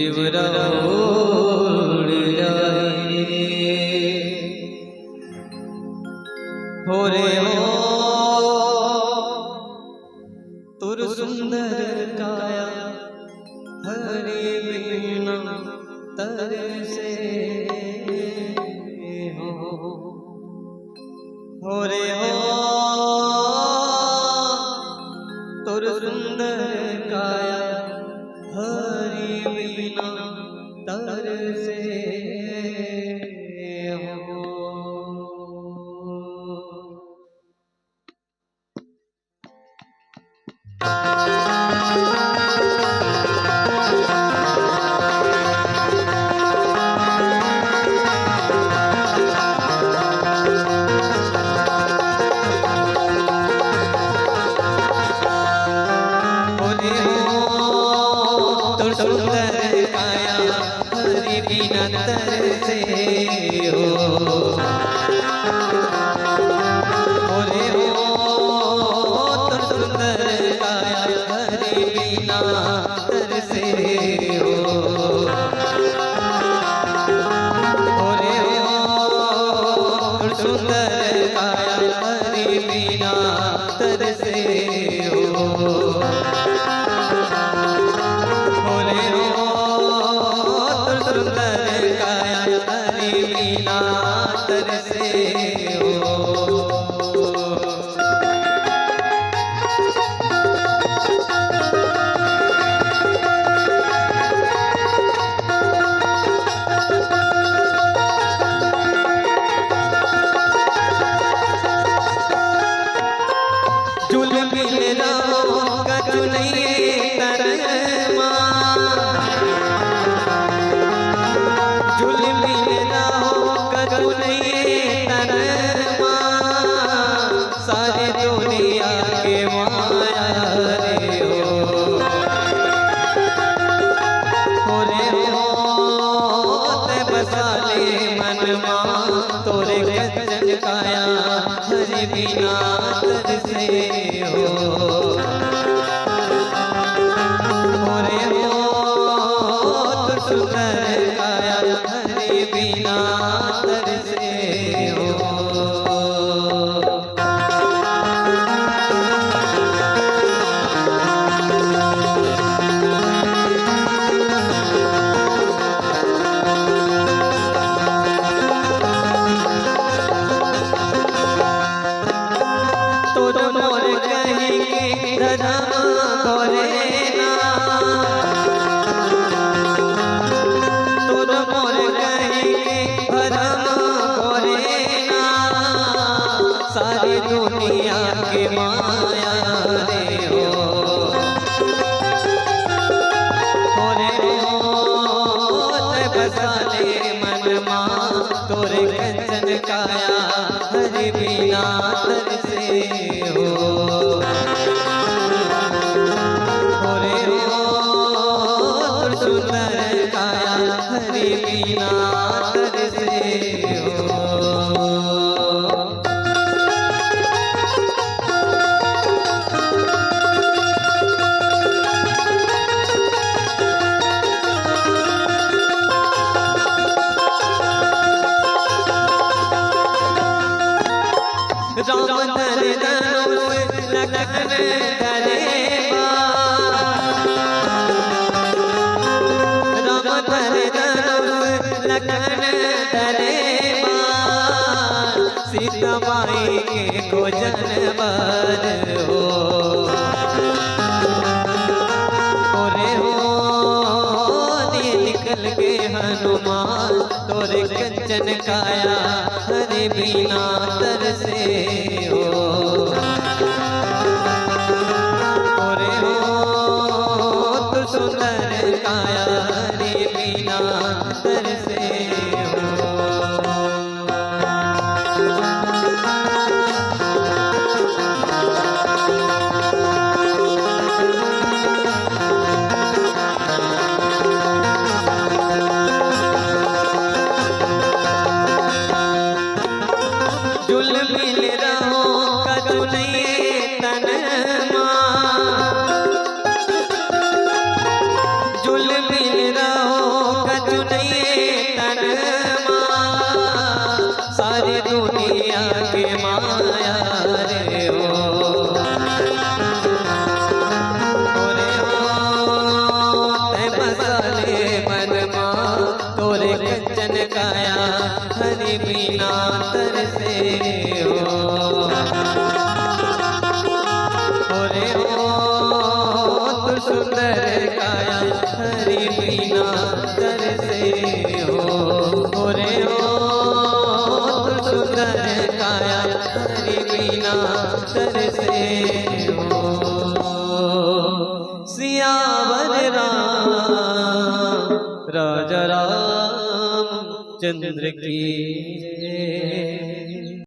जिवरा उड़ जाए हो रे हो तुर सुंदर काया हरि बिना तरसे हो रे हो तुर सुंदर काया हरि बिना तरसे हो। सुंदर काया हरि बिना तरसे हो रे हो तुर सुंदर काया हरि बिना तरसे हो रे हो तुर सुंदर काया हरि बिना तरसे हो सुंदर काया हरि बिना तरसे हो। झूल मिल रहो कछु नहीं तरमा झूल मिल रहो कछु नहीं तरमा सारे दुनिया के माया रे हो रे हो ते बसा ले मन मां तोरे कंचन काया हरि बिना तरसे हो रे हो तुर सुंदर काया हरि बिना तरसे हो। तोर मोर कहीं के धर्म गोरे ना तोर मोर कहीं के धर्म गोरे ना सारी दुनिया के माया रे हो रे हो ते बसा ले मन मां तोरे कंचन काया हरि बिना तरसे हो रे हो तुर सुंदर काया हरि बिना तरसे हो। राम धरे धनुष लखन धरे राम धरे धनुष लखन धरे सीता माई के खोजन बर हो रे हो निकल के हनुमान तोरे कंचन काया हरि बिना तरसे हो रे हो तुर सुंदर काया हरि बिना तरसे हो। झूल मिल रहो कछु नहीं तनमा झूल मिल काया हरि बिना तरसे हो। ओरे ओ तू सुंदर काया हरि बिना तरसे हो। ओरे ओ तू सुंदर काया हरि बिना तरसे हो। सियावर राम राजा राम चंद्र की